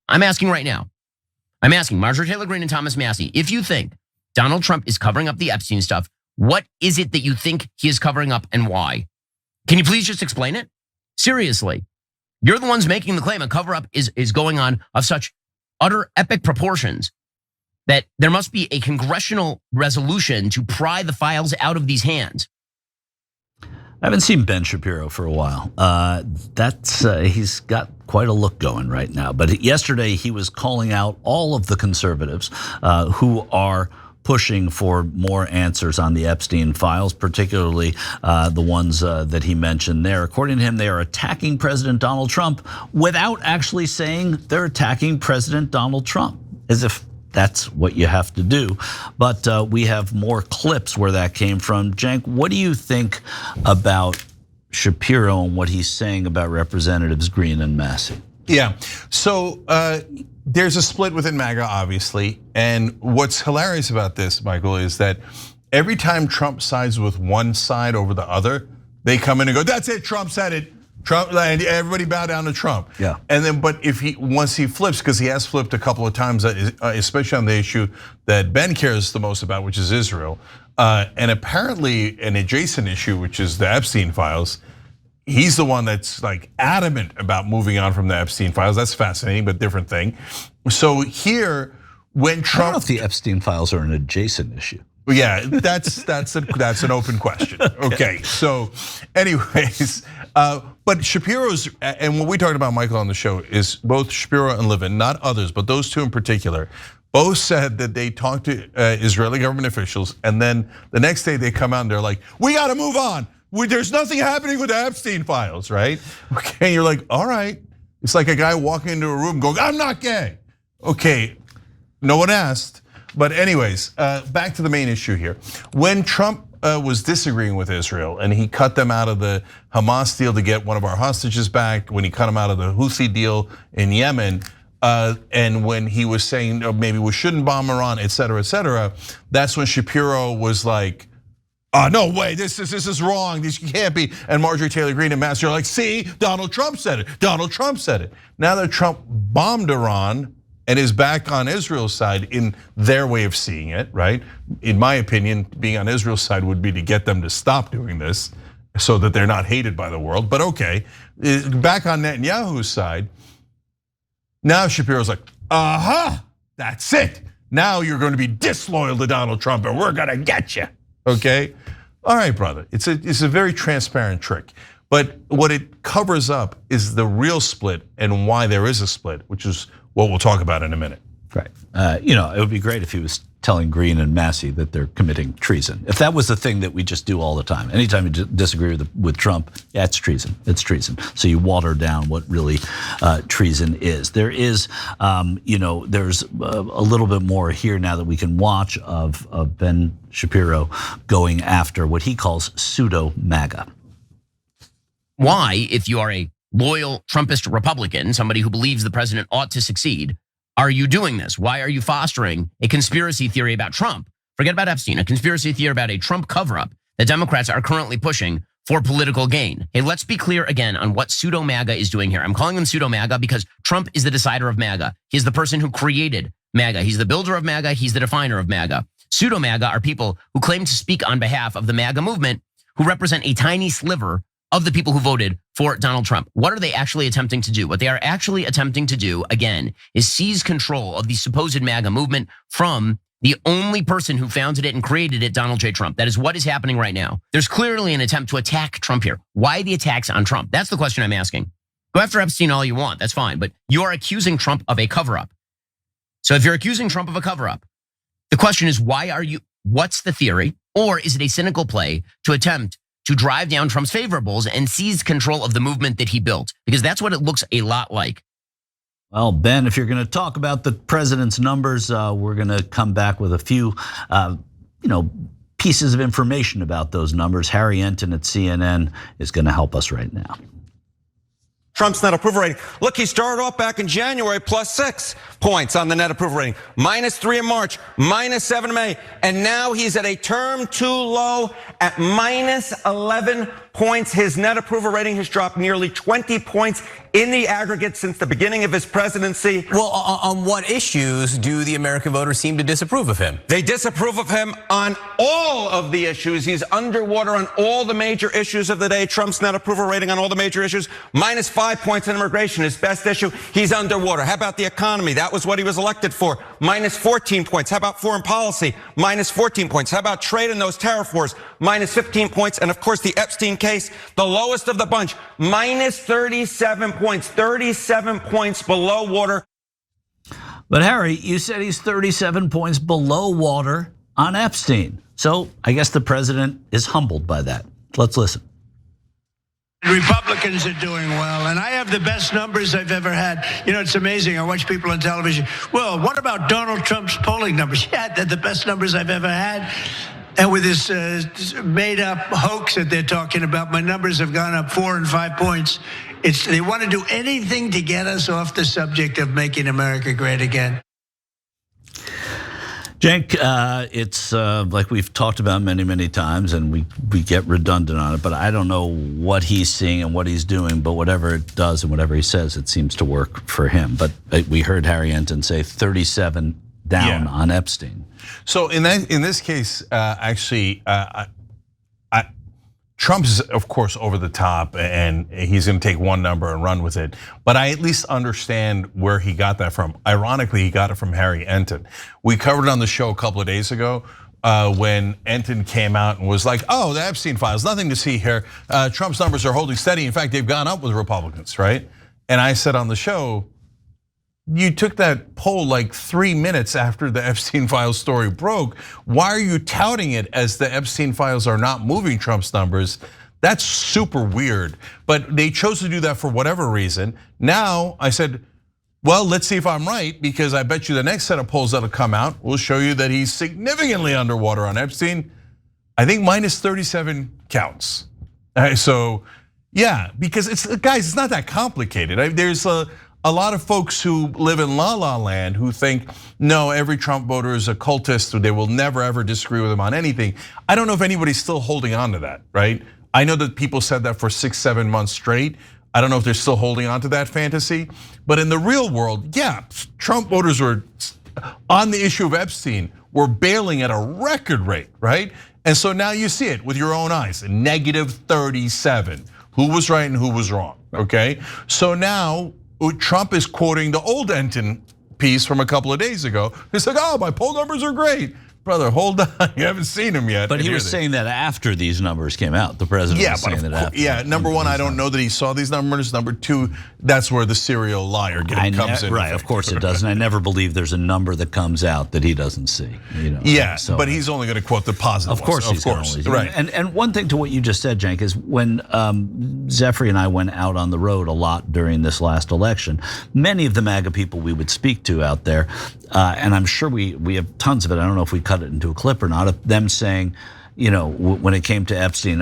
I'm asking right now. I'm asking Marjorie Taylor Greene and Thomas Massie, if you think Donald Trump is covering up the Epstein stuff, what is it that you think he is covering up and why? Can you please just explain it? Seriously. You're the ones making the claim a cover-up is going on of such utter epic proportions that there must be a congressional resolution to pry the files out of these hands. I haven't seen Ben Shapiro for a while. He's got quite a look going right now. But yesterday he was calling out all of the conservatives who are pushing for more answers on the Epstein files, particularly the ones that he mentioned there. According to him, they are attacking President Donald Trump without actually saying they're attacking President Donald Trump, as if that's what you have to do. But we have more clips where that came from. Cenk, what do you think about Shapiro and what he's saying about Representatives Greene and Massie? Yeah, so there's a split within MAGA, obviously. And what's hilarious about this, Michael, is that every time Trump sides with one side over the other, they come in and go, that's it, Trump said it. Trump, and everybody bow down to Trump. Yeah. And then, but once he flips, because he has flipped a couple of times, especially on the issue that Ben cares the most about, which is Israel, and apparently an adjacent issue, which is the Epstein files. He's the one that's like adamant about moving on from the Epstein files. That's fascinating, but different thing. So here, when Trump, I don't know if the Epstein files are an adjacent issue. Yeah, that's an open question. Okay, so anyways, but Shapiro's, and what we talked about, Michael, on the show is both Shapiro and Levin, not others, but those two in particular, both said that they talked to Israeli government officials, and then the next day they come out and they're like, we got to move on. There's nothing happening with the Epstein files, right? Okay, and you're like, all right. It's like a guy walking into a room going, I'm not gay. Okay, no one asked. But anyways, back to the main issue here. When Trump was disagreeing with Israel and he cut them out of the Hamas deal to get one of our hostages back, when he cut them out of the Houthi deal in Yemen, and when he was saying maybe we shouldn't bomb Iran, et cetera, that's when Shapiro was like, no way, this is wrong, this can't be. And Marjorie Taylor Greene and Massie are like, see, Donald Trump said it, Donald Trump said it. Now that Trump bombed Iran and is back on Israel's side in their way of seeing it, right? In my opinion, being on Israel's side would be to get them to stop doing this so that they're not hated by the world, but okay. Back on Netanyahu's side, now Shapiro's like, that's it. Now you're going to be disloyal to Donald Trump and we're going to get you, okay? All right, brother, it's a very transparent trick. But what it covers up is the real split and why there is a split, which is what we'll talk about in a minute. Right. It would be great if he was telling Greene and Massie that they're committing treason. If that was the thing that we just do all the time. Anytime you disagree with Trump, yeah, it's treason. It's treason. So you water down what really treason is. There is, there's a little bit more here now that we can watch of Ben Shapiro going after what he calls pseudo MAGA. Why, if you are a loyal Trumpist Republican, somebody who believes the president ought to succeed, are you doing this? Why are you fostering a conspiracy theory about Trump? Forget about Epstein, a conspiracy theory about a Trump cover-up that Democrats are currently pushing for political gain. Hey, let's be clear again on what pseudo MAGA is doing here. I'm calling them pseudo MAGA because Trump is the decider of MAGA. He's the person who created MAGA. He's the builder of MAGA. He's the definer of MAGA. Pseudo MAGA are people who claim to speak on behalf of the MAGA movement, who represent a tiny sliver of the people who voted for Donald Trump. What are they actually attempting to do? What they are actually attempting to do, again, is seize control of the supposed MAGA movement from the only person who founded it and created it, Donald J. Trump. That is what is happening right now. There's clearly an attempt to attack Trump here. Why the attacks on Trump? That's the question I'm asking. Go after Epstein all you want, that's fine, but you are accusing Trump of a cover-up. So if you're accusing Trump of a cover-up, the question is, what's the theory? Or is it a cynical play to attempt to drive down Trump's favorables and seize control of the movement that he built? Because that's what it looks a lot like. Well, Ben, if you're going to talk about the president's numbers, we're going to come back with a few, pieces of information about those numbers. Harry Enton at CNN is going to help us right now. Trump's net approval rating. Look, he started off back in January +6 points on the net approval rating, -3 in March, -7 in May, and now he's at a term too low at -11 points. His net approval rating has dropped nearly 20 points in the aggregate since the beginning of his presidency. Well, on what issues do the American voters seem to disapprove of him? They disapprove of him on all of the issues. He's underwater on all the major issues of the day. Trump's net approval rating on all the major issues, minus 5 points in immigration, his best issue. He's underwater. How about the economy? That was what he was elected for. Minus 14 points. How about foreign policy? Minus 14 points. How about trade and those tariff wars? Minus 15 points. And of course, the Epstein case, the lowest of the bunch, minus 37 points. 37 points below water. But Harry, you said he's 37 points below water on Epstein. So I guess the president is humbled by that. Let's listen. Republicans are doing well, and I have the best numbers I've ever had. You know, it's amazing. I watch people on television. Well, what about Donald Trump's polling numbers? Yeah, they're the best numbers I've ever had. And with this made-up hoax that they're talking about, my numbers have gone up 4 and 5 points. They want to do anything to get us off the subject of making America great again. Cenk, it's like we've talked about many, many times, and we get redundant on it, but I don't know what he's seeing and what he's doing, but whatever it does and whatever he says, it seems to work for him. But we heard Harry Enten say 37 down on Epstein. So in this case, actually, Trump is, of course, over the top, and he's going to take one number and run with it. But I at least understand where he got that from. Ironically, he got it from Harry Enten. We covered it on the show a couple of days ago when Enten came out and was like, "Oh, the Epstein files, nothing to see here. Trump's numbers are holding steady. In fact, they've gone up with Republicans, right?" And I said on the show, you took that poll like 3 minutes after the Epstein files story broke. Why are you touting it as the Epstein files are not moving Trump's numbers? That's super weird. But they chose to do that for whatever reason. Now I said, well, let's see if I'm right, because I bet you the next set of polls that'll come out will show you that he's significantly underwater on Epstein. I think minus 37 counts. So yeah, because guys, it's not that complicated. There's a lot of folks who live in la la land who think, no, every Trump voter is a cultist, they will never ever disagree with him on anything. I don't know if anybody's still holding on to that, right? I know that people said that for 6-7 months straight. I don't know if they're still holding on to that fantasy. But in the real world, yeah, Trump voters were on the issue of Epstein, were bailing at a record rate, right? And so now you see it with your own eyes, negative 37. Who was right and who was wrong, okay? So now, Trump is quoting the old Enten piece from a couple of days ago. He's like, oh, my poll numbers are great. Brother, hold on, you haven't seen him yet. But he was saying that after these numbers came out. The president was saying that after. Yeah, number one, I don't know that he saw these numbers. Number two, that's where the serial liar comes in. Right, of course it does. And I never believe there's a number that comes out that he doesn't see. Yeah, so, but he's only going to quote the positive ones. Of course, right. And one thing to what you just said, Cenk, is when Zephyr and I went out on the road a lot during this last election, many of the MAGA people we would speak to out there, and I'm sure we have tons of it. I don't know if we cut it into a clip or not, of them saying, when it came to Epstein,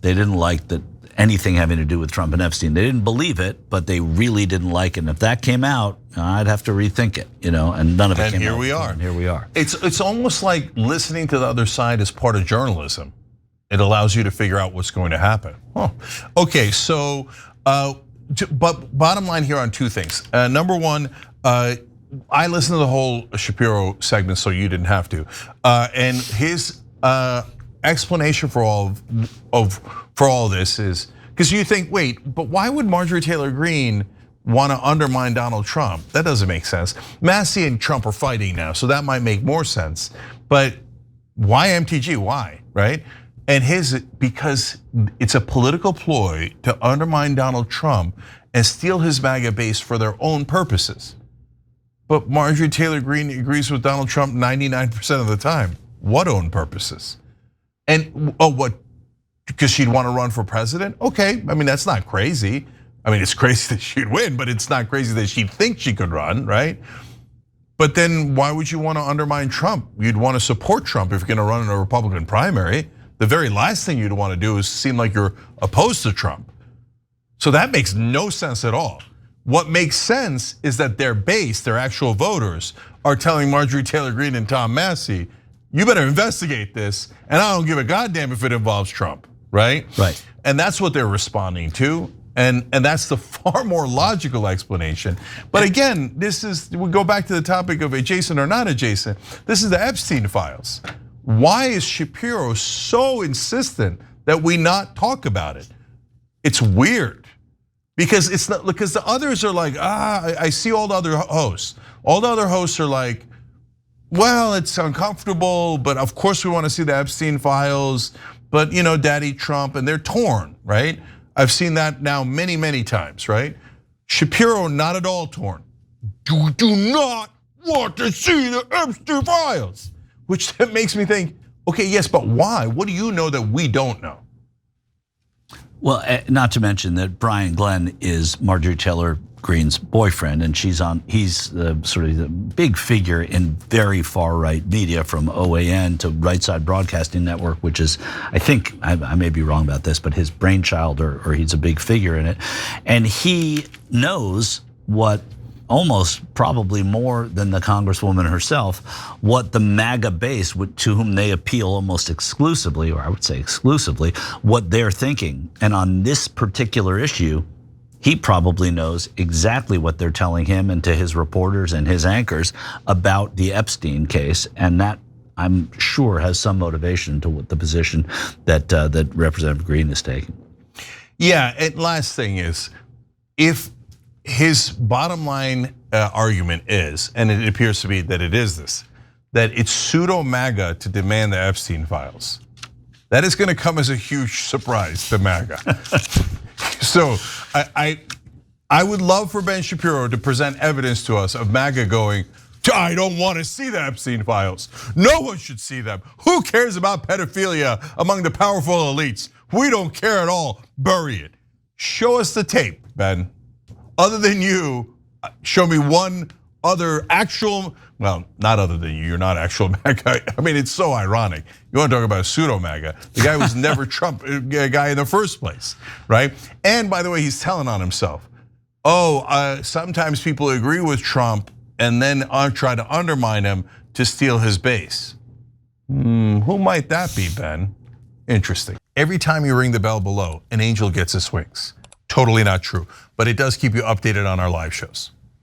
they didn't like that anything having to do with Trump and Epstein. They didn't believe it, but they really didn't like it. And if that came out, I'd have to rethink it, and none of it came out. And here we are. And here we are. It's almost like listening to the other side is part of journalism. It allows you to figure out what's going to happen. Oh, okay, so, but bottom line here on two things. Number one, I listened to the whole Shapiro segment, so you didn't have to. And his explanation for all of this is because you think, wait, but why would Marjorie Taylor Greene want to undermine Donald Trump? That doesn't make sense. Massey and Trump are fighting now, so that might make more sense. But why MTG? Why, right? And because it's a political ploy to undermine Donald Trump and steal his MAGA base for their own purposes. But Marjorie Taylor Greene agrees with Donald Trump 99% of the time. What own purposes? And what? Because she'd want to run for president? Okay, I mean, that's not crazy. I mean, it's crazy that she'd win, but it's not crazy that she'd think she could run, right? But then why would you want to undermine Trump? You'd want to support Trump if you're going to run in a Republican primary. The very last thing you'd want to do is seem like you're opposed to Trump. So that makes no sense at all. What makes sense is that their base, their actual voters, are telling Marjorie Taylor Greene and Tom Massey, you better investigate this, and I don't give a goddamn if it involves Trump. right? Right. And that's what they're responding to. And that's the far more logical explanation. But again, we go back to the topic of adjacent or not adjacent. This is the Epstein files. Why is Shapiro so insistent that we not talk about it? It's weird because it's not, because the others are like, I see all the other hosts. All the other hosts are like, well, it's uncomfortable, but of course we want to see the Epstein files, but Daddy Trump, and they're torn, right? I've seen that now many, many times, right? Shapiro, not at all torn. You do not want to see the Epstein files, which makes me think, okay, yes, but why? What do you know that we don't know? Well, not to mention that Brian Glenn is Marjorie Taylor Greene's boyfriend, and he's sort of the big figure in very far right media, from OAN to Right Side Broadcasting Network, which is, I think, I may be wrong about this, but his brainchild, or he's a big figure in it. And he knows what, almost probably more than the Congresswoman herself, what the MAGA base, to whom they appeal almost exclusively, or I would say exclusively, what they're thinking. And on this particular issue, he probably knows exactly what they're telling him and to his reporters and his anchors about the Epstein case, and that, I'm sure, has some motivation to the position that Representative Greene is taking. Yeah, and last thing is, if his bottom line argument is, and it appears to be that it is this, that it's pseudo MAGA to demand the Epstein files, that is going to come as a huge surprise to MAGA. So I would love for Ben Shapiro to present evidence to us of MAGA going, I don't want to see the Epstein files. No one should see them. Who cares about pedophilia among the powerful elites? We don't care at all. Bury it. Show us the tape, Ben. Other than you, show me one other actual, well, not other than you're not actual MAGA. I mean, it's so ironic. You want to talk about a pseudo MAGA. The guy was never Trump guy in the first place, right? And by the way, he's telling on himself. Sometimes people agree with Trump and then try to undermine him to steal his base. Who might that be, Ben? Interesting. Every time you ring the bell below, an angel gets his wings. Totally not true, but it does keep you updated on our live shows.